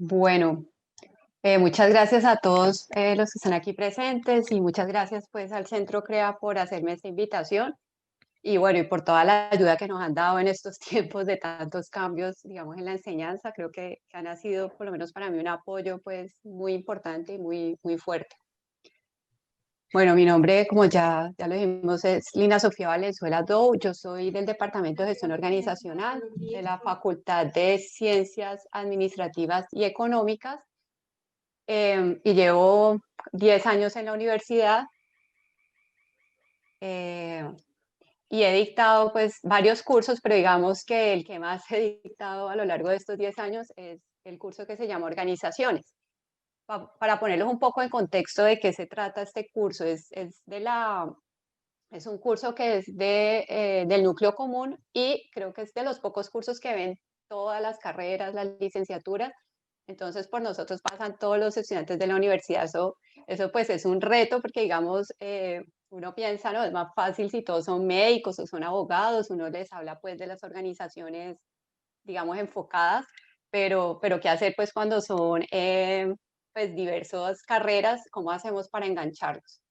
Bueno, muchas gracias a todos los que están aquí presentes y muchas gracias pues al Centro CREA por hacerme esta invitación y bueno, y por toda la ayuda que nos han dado en estos tiempos de tantos cambios, digamos, en la enseñanza. Creo que han sido, por lo menos para mí, un apoyo pues muy importante y muy fuerte. Bueno, mi nombre, como ya lo dijimos, es Lina Sofía Valenzuela Dou. Yo soy del Departamento de Gestión Organizacional de la Facultad de Ciencias Administrativas y Económicas, y llevo 10 años en la universidad, eh, y he dictado pues varios cursos, pero digamos que el que más he dictado a lo largo de estos 10 años es el curso que se llama Organizaciones. Para ponerlos un poco en contexto de qué se trata este curso, es un curso que es del núcleo común y creo que es de los pocos cursos que ven todas las carreras, las licenciaturas. Entonces, por nosotros pasan todos los estudiantes de la universidad. Eso pues es un reto porque, digamos, uno piensa, no, es más fácil si todos son médicos o son abogados, uno les habla pues de las organizaciones, digamos, enfocadas, pero ¿qué hacer pues cuando son pues diversas carreras? ¿Cómo hacemos para engancharlos?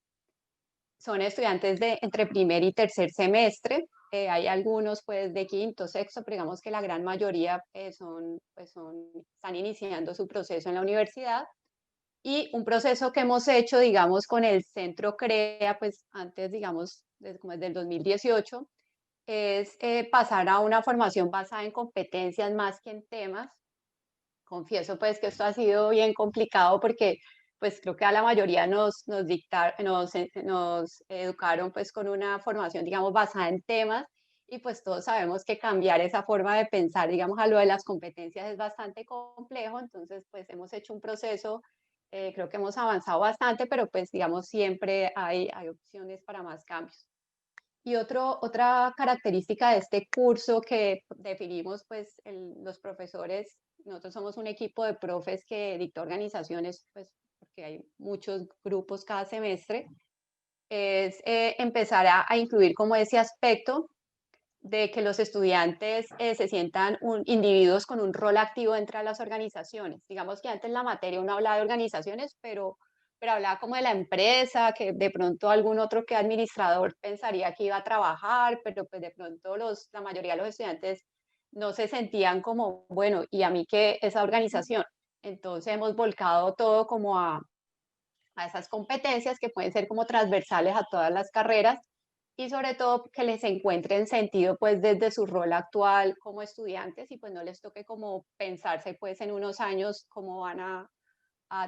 Son estudiantes de entre primer y tercer semestre. Hay algunos pues de quinto, sexto, pero digamos que la gran mayoría están iniciando su proceso en la universidad. Y un proceso que hemos hecho, digamos, con el Centro CREA, pues antes, digamos, como desde el 2018, es pasar a una formación basada en competencias más que en temas. Confieso pues que esto ha sido bien complicado porque pues creo que a la mayoría nos educaron pues con una formación, digamos, basada en temas, y pues todos sabemos que cambiar esa forma de pensar, digamos, a lo de las competencias es bastante complejo. Entonces pues hemos hecho un proceso, creo que hemos avanzado bastante, pero pues digamos siempre hay opciones para más cambios. Y otra característica de este curso que definimos pues los profesores, nosotros somos un equipo de profes que dicta organizaciones, pues porque hay muchos grupos cada semestre, es empezar a incluir como ese aspecto de que los estudiantes se sientan individuos con un rol activo dentro de las organizaciones. Digamos que antes en la materia uno hablaba de organizaciones, pero hablaba como de la empresa, que de pronto algún otro que administrador pensaría que iba a trabajar, pero pues de pronto la mayoría de los estudiantes no se sentían como, bueno, ¿y a mí qué esa organización? Entonces hemos volcado todo como a esas competencias que pueden ser como transversales a todas las carreras, y sobre todo que les encuentren sentido pues desde su rol actual como estudiantes, y pues no les toque como pensarse pues en unos años cómo van a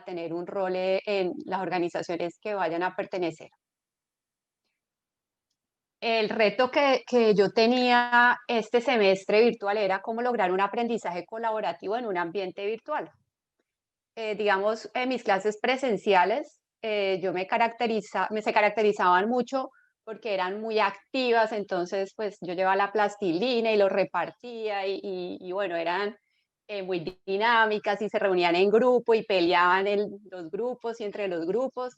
tener un rol en las organizaciones que vayan a pertenecer. El reto que yo tenía este semestre virtual era cómo lograr un aprendizaje colaborativo en un ambiente virtual. Digamos, en mis clases presenciales, se caracterizaban mucho porque eran muy activas. Entonces pues yo llevaba la plastilina y lo repartía y bueno, eran muy dinámicas y se reunían en grupo y peleaban en los grupos y entre los grupos.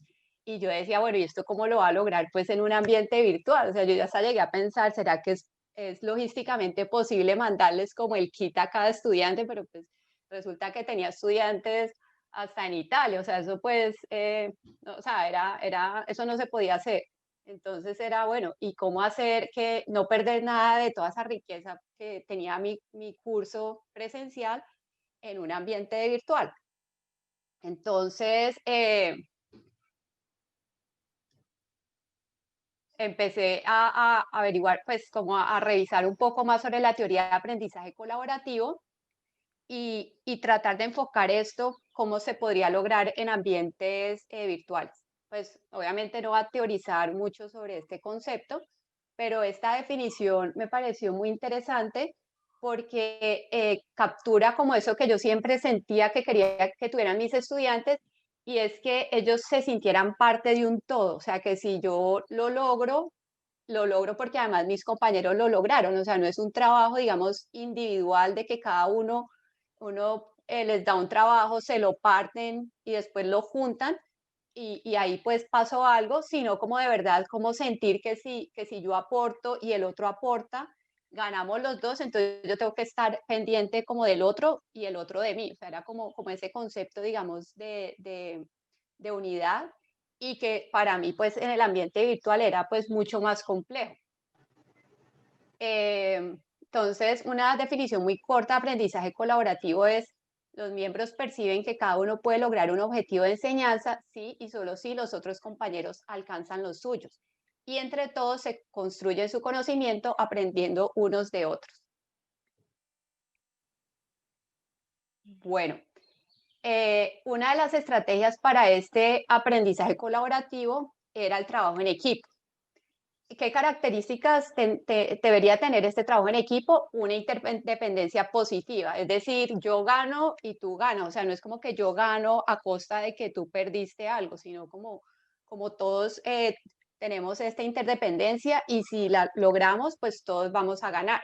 Y yo decía, bueno, ¿y esto cómo lo va a lograr pues en un ambiente virtual? O sea, yo ya hasta llegué a pensar, ¿será que es logísticamente posible mandarles como el kit a cada estudiante? Pero pues resulta que tenía estudiantes hasta en Italia. O sea, eso pues, no, o sea, eso no se podía hacer. Entonces era, bueno, ¿y cómo hacer que no perder nada de toda esa riqueza que tenía mi curso presencial en un ambiente virtual? Entonces, empecé a averiguar, pues como a revisar un poco más sobre la teoría de aprendizaje colaborativo y tratar de enfocar esto, cómo se podría lograr en ambientes virtuales. Pues obviamente no va a teorizar mucho sobre este concepto, pero esta definición me pareció muy interesante porque captura como eso que yo siempre sentía que quería que tuvieran mis estudiantes, y es que ellos se sintieran parte de un todo. O sea, que si yo lo logro porque además mis compañeros lo lograron. O sea, no es un trabajo, digamos, individual de que cada uno les da un trabajo, se lo parten y después lo juntan y ahí pues pasó algo, sino como de verdad, como sentir que si yo aporto y el otro aporta, ganamos los dos, entonces yo tengo que estar pendiente como del otro y el otro de mí. O sea, era como ese concepto, digamos, de unidad y que para mí, pues en el ambiente virtual era pues mucho más complejo. Entonces, una definición muy corta de aprendizaje colaborativo es: los miembros perciben que cada uno puede lograr un objetivo de enseñanza si y solo si los otros compañeros alcanzan los suyos. Y entre todos se construye su conocimiento aprendiendo unos de otros. Bueno, una de las estrategias para este aprendizaje colaborativo era el trabajo en equipo. ¿Qué características debería tener este trabajo en equipo? Una interdependencia positiva, es decir, yo gano y tú ganas, o sea, no es como que yo gano a costa de que tú perdiste algo, sino como todos tenemos esta interdependencia y si la logramos, pues todos vamos a ganar.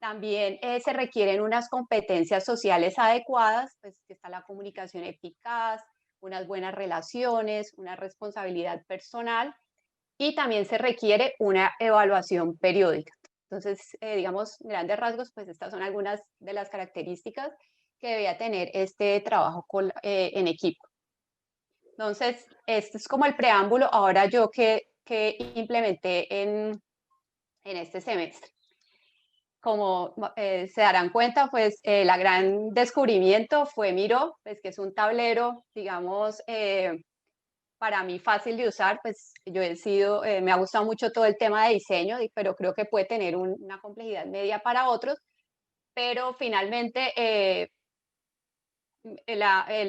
También se requieren unas competencias sociales adecuadas, pues que está la comunicación eficaz, unas buenas relaciones, una responsabilidad personal y también se requiere una evaluación periódica. Entonces, digamos, grandes rasgos, pues estas son algunas de las características que debía tener este trabajo en equipo. Entonces, este es como el preámbulo ahora yo que implementé en este semestre. Como se darán cuenta, pues la gran descubrimiento fue Miro, pues que es un tablero, digamos, para mí fácil de usar, pues yo he sido, me ha gustado mucho todo el tema de diseño, pero creo que puede tener una complejidad media para otros, pero finalmente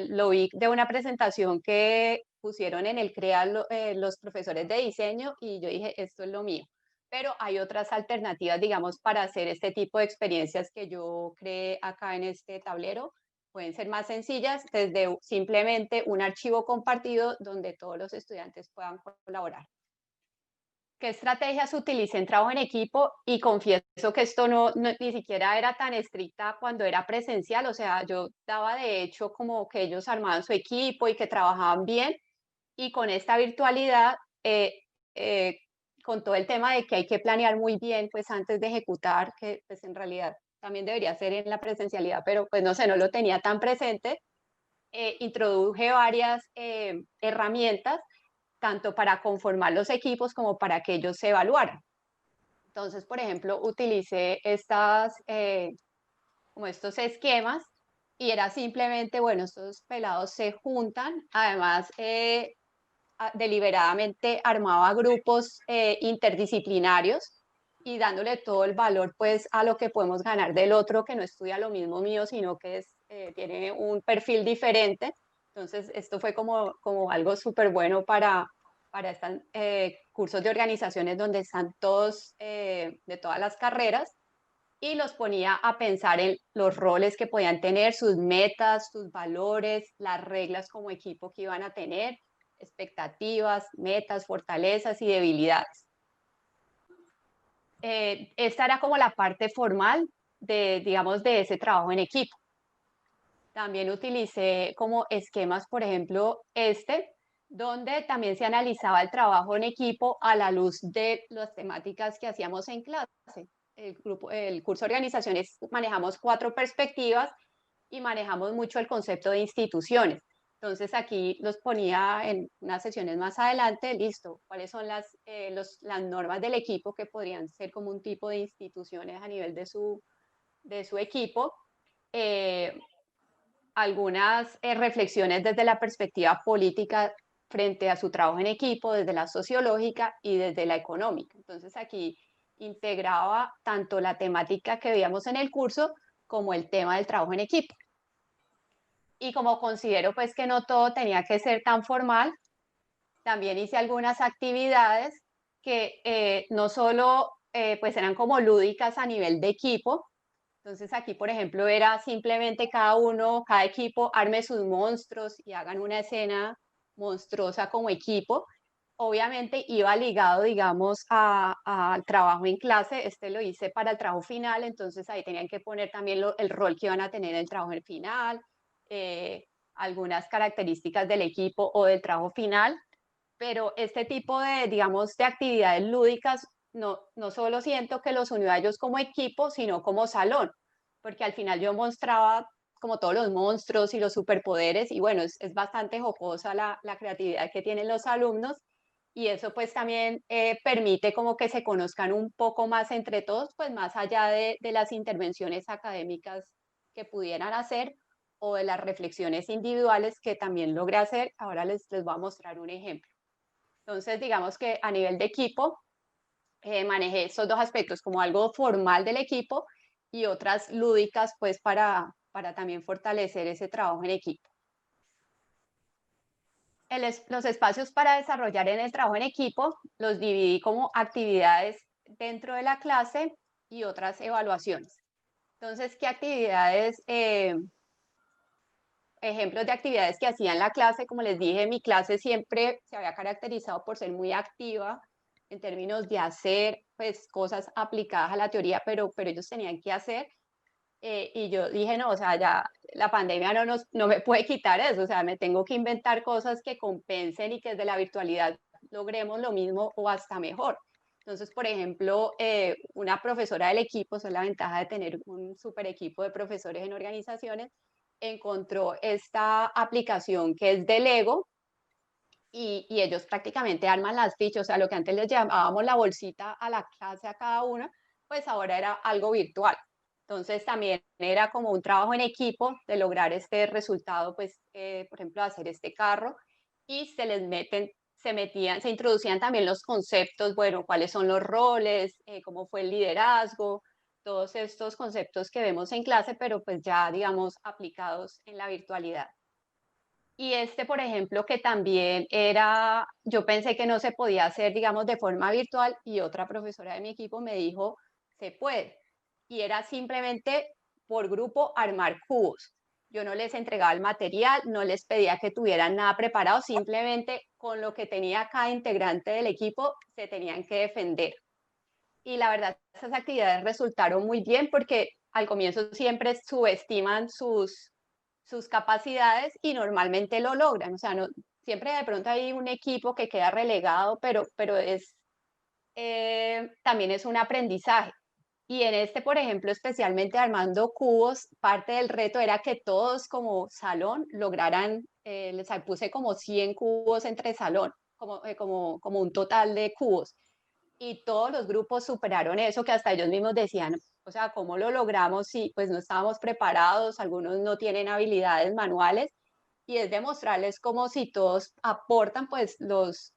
lo vi de una presentación que pusieron en el CREA los profesores de diseño y yo dije, esto es lo mío. Pero hay otras alternativas, digamos, para hacer este tipo de experiencias que yo creé acá en este tablero. Pueden ser más sencillas, desde simplemente un archivo compartido donde todos los estudiantes puedan colaborar. ¿Qué estrategias utilicé en trabajo en equipo? Y confieso que esto ni siquiera era tan estricta cuando era presencial, o sea, yo daba de hecho como que ellos armaban su equipo y que trabajaban bien, y con esta virtualidad, eh, con todo el tema de que hay que planear muy bien, pues antes de ejecutar, que pues en realidad también debería ser en la presencialidad, pero pues no sé, no lo tenía tan presente, introduje varias herramientas tanto para conformar los equipos como para que ellos se evaluaran. Entonces, por ejemplo, utilicé como estos esquemas y era simplemente, bueno, estos pelados se juntan, además deliberadamente armaba grupos interdisciplinarios y dándole todo el valor pues a lo que podemos ganar del otro que no estudia lo mismo mío, sino que tiene un perfil diferente. Entonces, esto fue como algo súper bueno para estos cursos de organizaciones donde están todos de todas las carreras y los ponía a pensar en los roles que podían tener, sus metas, sus valores, las reglas como equipo que iban a tener, expectativas, metas, fortalezas y debilidades. Esta era como la parte formal digamos, de ese trabajo en equipo. También utilicé como esquemas, por ejemplo, donde también se analizaba el trabajo en equipo a la luz de las temáticas que hacíamos en clase. El curso de organizaciones manejamos 4 perspectivas y manejamos mucho el concepto de instituciones. Entonces aquí los ponía en unas sesiones más adelante, listo, cuáles son las normas del equipo que podrían ser como un tipo de instituciones a nivel de su equipo. Eh, Algunas reflexiones desde la perspectiva política frente a su trabajo en equipo, desde la sociológica y desde la económica. Entonces aquí integraba tanto la temática que veíamos en el curso como el tema del trabajo en equipo. Y como considero pues que no todo tenía que ser tan formal, también hice algunas actividades que no solo pues eran como lúdicas a nivel de equipo. Entonces aquí, por ejemplo, era simplemente cada equipo arme sus monstruos y hagan una escena monstruosa como equipo. Obviamente iba ligado, digamos, al trabajo en clase. Este lo hice para el trabajo final, entonces ahí tenían que poner también el rol que iban a tener en el trabajo final, eh, algunas características del equipo o del trabajo final. Pero este tipo de, digamos, de actividades lúdicas no solo siento que los unió a ellos como equipo, sino como salón, porque al final yo mostraba como todos los monstruos y los superpoderes, y bueno, es bastante jocosa la creatividad que tienen los alumnos, y eso pues también permite como que se conozcan un poco más entre todos, pues más allá de las intervenciones académicas que pudieran hacer o de las reflexiones individuales que también logré hacer. Ahora les voy a mostrar un ejemplo. Entonces, digamos que a nivel de equipo, manejé estos dos aspectos, como algo formal del equipo y otras lúdicas, pues para también fortalecer ese trabajo en equipo. Los espacios para desarrollar en el trabajo en equipo los dividí como actividades dentro de la clase y otras evaluaciones. Entonces, ¿qué actividades? Ejemplos de actividades que hacía en la clase, como les dije, mi clase siempre se había caracterizado por ser muy activa en términos de hacer pues cosas aplicadas a la teoría, pero ellos tenían que hacer. Y yo dije, no, o sea, ya la pandemia no me puede quitar eso, o sea, me tengo que inventar cosas que compensen y que desde la virtualidad logremos lo mismo o hasta mejor. Entonces, por ejemplo, una profesora del equipo, esa es la ventaja de tener un super equipo de profesores en organizaciones, encontró esta aplicación que es de Lego y ellos prácticamente arman las fichas, o sea, lo que antes les llamábamos la bolsita a la clase a cada una, pues ahora era algo virtual. Entonces también era como un trabajo en equipo de lograr este resultado, pues, por ejemplo, hacer este carro y se introducían también los conceptos, bueno, cuáles son los roles, cómo fue el liderazgo, todos estos conceptos que vemos en clase, pero pues ya, digamos, aplicados en la virtualidad. Y este, por ejemplo, que también era, yo pensé que no se podía hacer, digamos, de forma virtual y otra profesora de mi equipo me dijo, se puede. Y era simplemente por grupo armar cubos. Yo no les entregaba el material, no les pedía que tuvieran nada preparado, simplemente con lo que tenía cada integrante del equipo se tenían que defender. Y la verdad, esas actividades resultaron muy bien porque al comienzo siempre subestiman sus capacidades y normalmente lo logran. O sea, no, siempre de pronto hay un equipo que queda relegado, pero también es un aprendizaje. Y en este, por ejemplo, especialmente armando cubos, parte del reto era que todos como salón lograran, les puse como 100 cubos entre salón, como un total de cubos y todos los grupos superaron eso, que hasta ellos mismos decían, o sea, ¿cómo lo logramos si pues no estábamos preparados, algunos no tienen habilidades manuales? Y es demostrarles como si todos aportan, pues los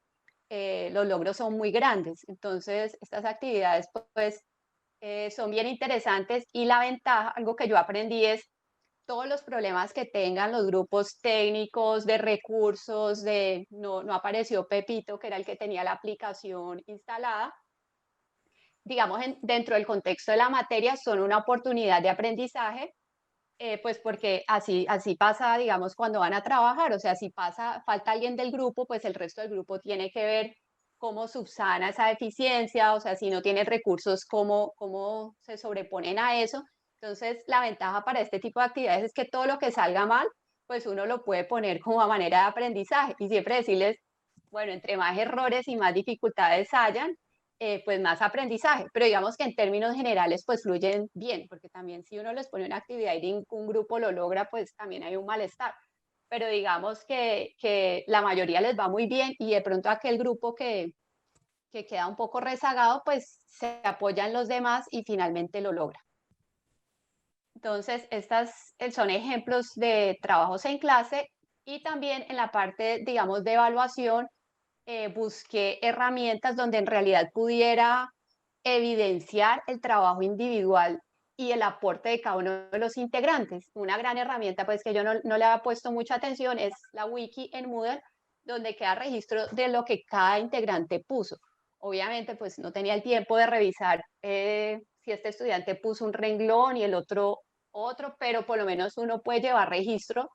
logros son muy grandes. Entonces, estas actividades pues son bien interesantes y la ventaja, algo que yo aprendí es todos los problemas que tengan los grupos técnicos, de recursos, no apareció Pepito, que era el que tenía la aplicación instalada, digamos, dentro del contexto de la materia, son una oportunidad de aprendizaje, pues porque así pasa, digamos, cuando van a trabajar, o sea, si falta alguien del grupo, pues el resto del grupo tiene que ver cómo subsana esa deficiencia, o sea, si no tiene recursos, cómo se sobreponen a eso. Entonces, la ventaja para este tipo de actividades es que todo lo que salga mal, pues uno lo puede poner como a manera de aprendizaje y siempre decirles, bueno, entre más errores y más dificultades hayan, pues más aprendizaje, pero digamos que en términos generales pues fluyen bien, porque también si uno les pone una actividad y ningún grupo lo logra, pues también hay un malestar. Pero digamos que la mayoría les va muy bien y de pronto aquel grupo que queda un poco rezagado, pues se apoya en los demás y finalmente lo logra. Entonces, estas son ejemplos de trabajos en clase y también en la parte, digamos, de evaluación, busqué herramientas donde en realidad pudiera evidenciar el trabajo individual y el aporte de cada uno de los integrantes. Una gran herramienta, pues que yo no le había puesto mucha atención, es la wiki en Moodle, donde queda registro de lo que cada integrante puso. Obviamente, pues no tenía el tiempo de revisar si este estudiante puso un renglón y el otro, pero por lo menos uno puede llevar registro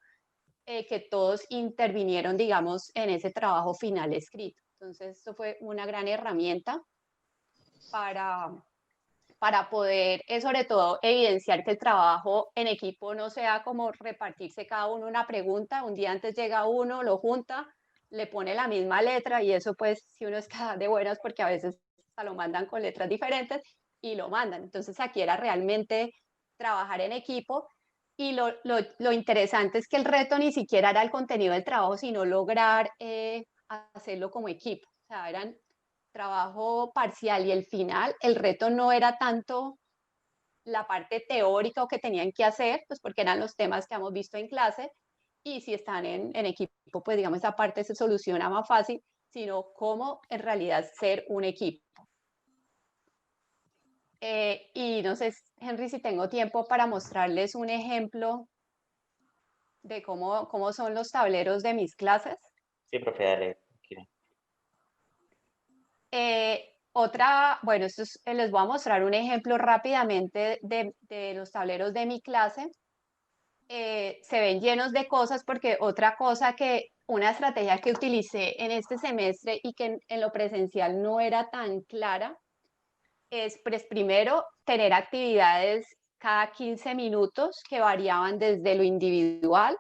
que todos intervinieron, digamos, en ese trabajo final escrito. Entonces, esto fue una gran herramienta para, para poder, sobre todo, evidenciar que el trabajo en equipo no sea como repartirse cada uno una pregunta. Un día antes llega uno, lo junta, le pone la misma letra y eso pues si uno está de buenas porque a veces sea, lo mandan con letras diferentes y lo mandan. Entonces aquí era realmente trabajar en equipo y lo interesante es que el reto ni siquiera era el contenido del trabajo, sino lograr hacerlo como equipo. O sea, eran trabajo parcial y el final, el reto no era tanto la parte teórica o que tenían que hacer, pues porque eran los temas que hemos visto en clase, y si están en equipo, pues digamos esa parte se soluciona más fácil, sino cómo en realidad ser un equipo. Y no sé, Henry, si tengo tiempo para mostrarles un ejemplo de cómo son los tableros de mis clases. Sí, profe, dale, tranquila. Bueno, les voy a mostrar un ejemplo rápidamente de los tableros de mi clase. Se ven llenos de cosas porque otra cosa una estrategia que utilicé en este semestre y que en lo presencial no era tan clara es, pues, primero, tener actividades cada 15 minutos que variaban desde lo individual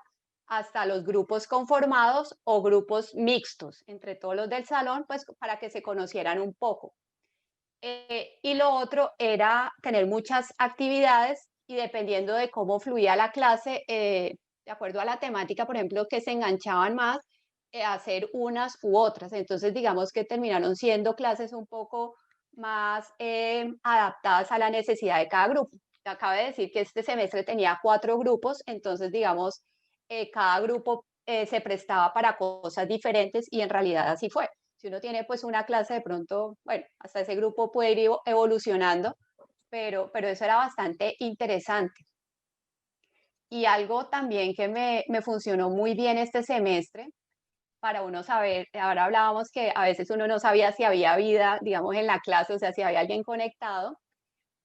hasta los grupos conformados o grupos mixtos entre todos los del salón, pues para que se conocieran un poco. Y lo otro era tener muchas actividades y dependiendo de cómo fluía la clase, de acuerdo a la temática, por ejemplo, que se enganchaban más, hacer unas u otras. Entonces, digamos que terminaron siendo clases un poco más adaptadas a la necesidad de cada grupo. Acabo de decir que este semestre tenía 4 grupos, entonces, digamos, cada grupo se prestaba para cosas diferentes y en realidad así fue. Si uno tiene pues una clase de pronto, bueno, hasta ese grupo puede ir evolucionando, pero eso era bastante interesante. Y algo también que me funcionó muy bien este semestre, para uno saber, ahora hablábamos que a veces uno no sabía si había vida, digamos, en la clase, o sea, si había alguien conectado,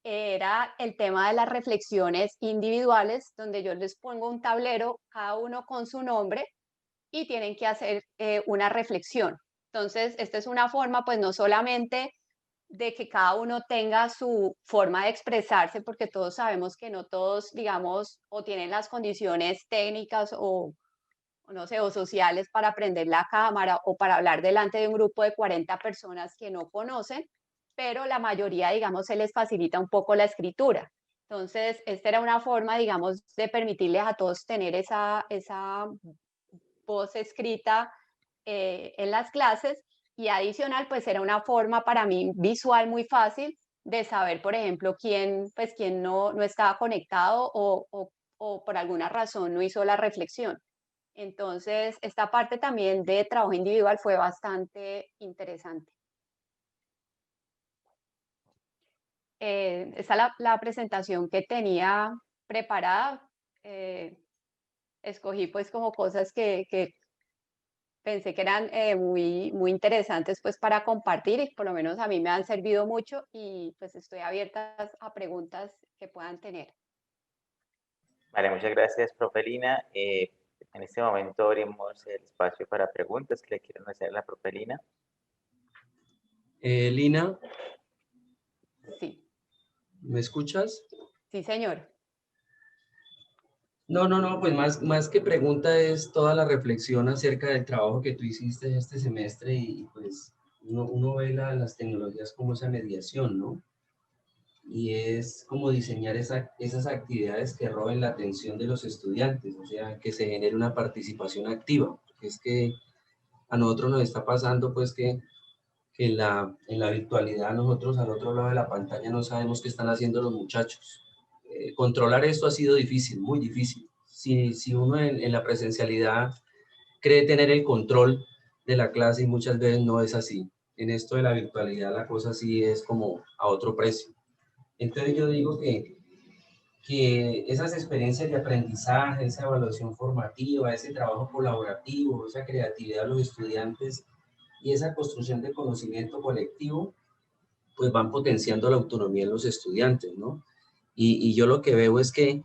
era el tema de las reflexiones individuales, donde yo les pongo un tablero, cada uno con su nombre, y tienen que hacer una reflexión. Entonces, esta es una forma, pues no solamente de que cada uno tenga su forma de expresarse, porque todos sabemos que no todos, digamos, o tienen las condiciones técnicas o no sé, o sociales para prender la cámara o para hablar delante de un grupo de 40 personas que no conocen, pero la mayoría, digamos, se les facilita un poco la escritura. Entonces, esta era una forma, digamos, de permitirles a todos tener esa voz escrita en las clases y adicional, pues era una forma para mí visual muy fácil de saber, por ejemplo, quién no estaba conectado o por alguna razón no hizo la reflexión. Entonces, esta parte también de trabajo individual fue bastante interesante. Esta es la presentación que tenía preparada. Escogí pues como cosas que pensé que eran muy interesantes pues para compartir y por lo menos a mí me han servido mucho y pues estoy abierta a preguntas que puedan tener. Vale, muchas gracias, profe Lina. En este momento abrimos el espacio para preguntas que le quieran hacer a la profe Lina. Lina, Sí, ¿me escuchas? sí, señor. No, pues más que pregunta es toda la reflexión acerca del trabajo que tú hiciste este semestre y pues uno ve las tecnologías como esa mediación, ¿no? Y es como diseñar esas actividades que roben la atención de los estudiantes, o sea, que se genere una participación activa. Porque es que a nosotros nos está pasando pues que en la virtualidad nosotros al otro lado de la pantalla no sabemos qué están haciendo los muchachos. Controlar esto ha sido difícil, muy difícil. Si uno en la presencialidad cree tener el control de la clase y muchas veces no es así. En esto de la virtualidad la cosa sí es como a otro precio. Entonces yo digo que esas experiencias de aprendizaje, esa evaluación formativa, ese trabajo colaborativo, esa creatividad de los estudiantes y esa construcción de conocimiento colectivo, pues van potenciando la autonomía en los estudiantes, ¿no? Y yo lo que veo es que,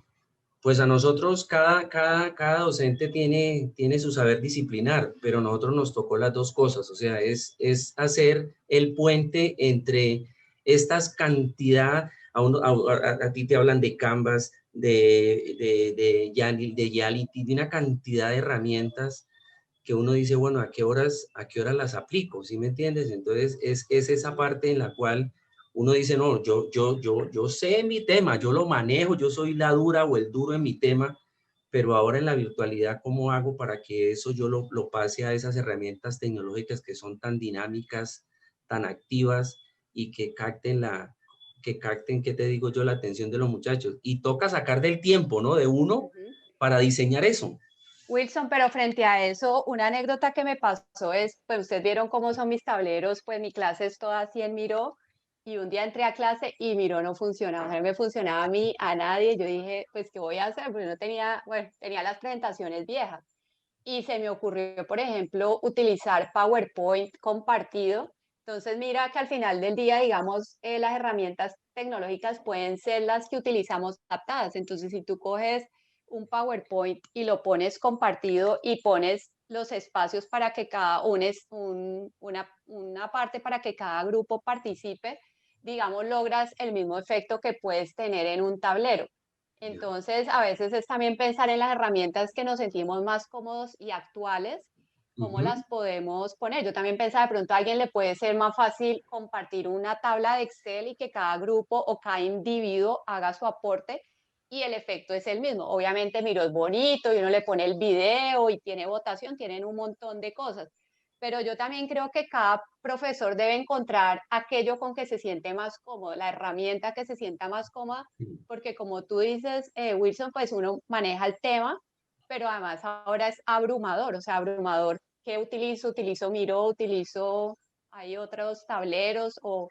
pues a nosotros cada docente tiene su saber disciplinar, pero a nosotros nos tocó las dos cosas, o sea, es hacer el puente entre estas cantidad, a ti te hablan de Canvas, de Yality, de una cantidad de herramientas, que uno dice, bueno, ¿a qué horas las aplico? ¿Sí me entiendes? Entonces, es esa parte en la cual uno dice, no, yo sé mi tema, yo lo manejo, yo soy la dura o el duro en mi tema, pero ahora en la virtualidad, ¿cómo hago para que eso yo lo pase a esas herramientas tecnológicas que son tan dinámicas, tan activas y que capten, ¿qué te digo yo?, la atención de los muchachos. Y toca sacar del tiempo, ¿no?, de uno Ujú. para diseñar eso. Wilson, pero frente a eso, una anécdota que me pasó es, pues ustedes vieron cómo son mis tableros, pues mi clase es toda así en Miro, y un día entré a clase y Miro no funcionaba, o sea, no me funcionaba a mí, a nadie, yo dije, pues, ¿qué voy a hacer? Porque no tenía, bueno, tenía las presentaciones viejas, y se me ocurrió, por ejemplo, utilizar PowerPoint compartido. Entonces, mira que al final del día, digamos, las herramientas tecnológicas pueden ser las que utilizamos adaptadas. Entonces, si tú coges un PowerPoint y lo pones compartido y pones los espacios para que cada una parte para que cada grupo participe, digamos, logras el mismo efecto que puedes tener en un tablero. Ya. Entonces, a veces es también pensar en las herramientas que nos sentimos más cómodos y actuales, cómo Ujú. las podemos poner. Yo también pensaba, de pronto a alguien le puede ser más fácil compartir una tabla de Excel y que cada grupo o cada individuo haga su aporte y el efecto es el mismo. Obviamente, Miro es bonito y uno le pone el video y tiene votación, tienen un montón de cosas, pero yo también creo que cada profesor debe encontrar aquello con que se siente más cómodo, la herramienta que se sienta más cómoda, Sí. porque como tú dices, Wilson, pues uno maneja el tema, pero además ahora es abrumador, o sea, abrumador. ¿Qué utilizo? Utilizo Miro, utilizo, hay otros tableros, o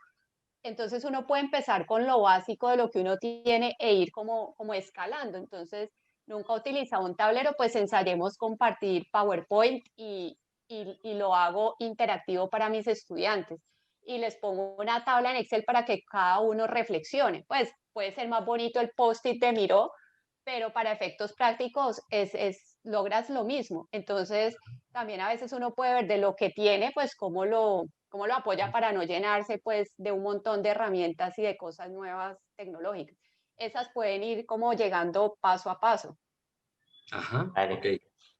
entonces uno puede empezar con lo básico de lo que uno tiene e ir como escalando. Entonces, nunca he utilizado un tablero, pues ensayemos compartir PowerPoint y lo hago interactivo para mis estudiantes. Y les pongo una tabla en Excel para que cada uno reflexione. Pues puede ser más bonito el post-it de Miro, pero para efectos prácticos logras lo mismo. Entonces, también a veces uno puede ver de lo que tiene, pues cómo lo apoya para no llenarse pues de un montón de herramientas y de cosas nuevas tecnológicas. Esas pueden ir como llegando paso a paso. Ajá, Vale. ok.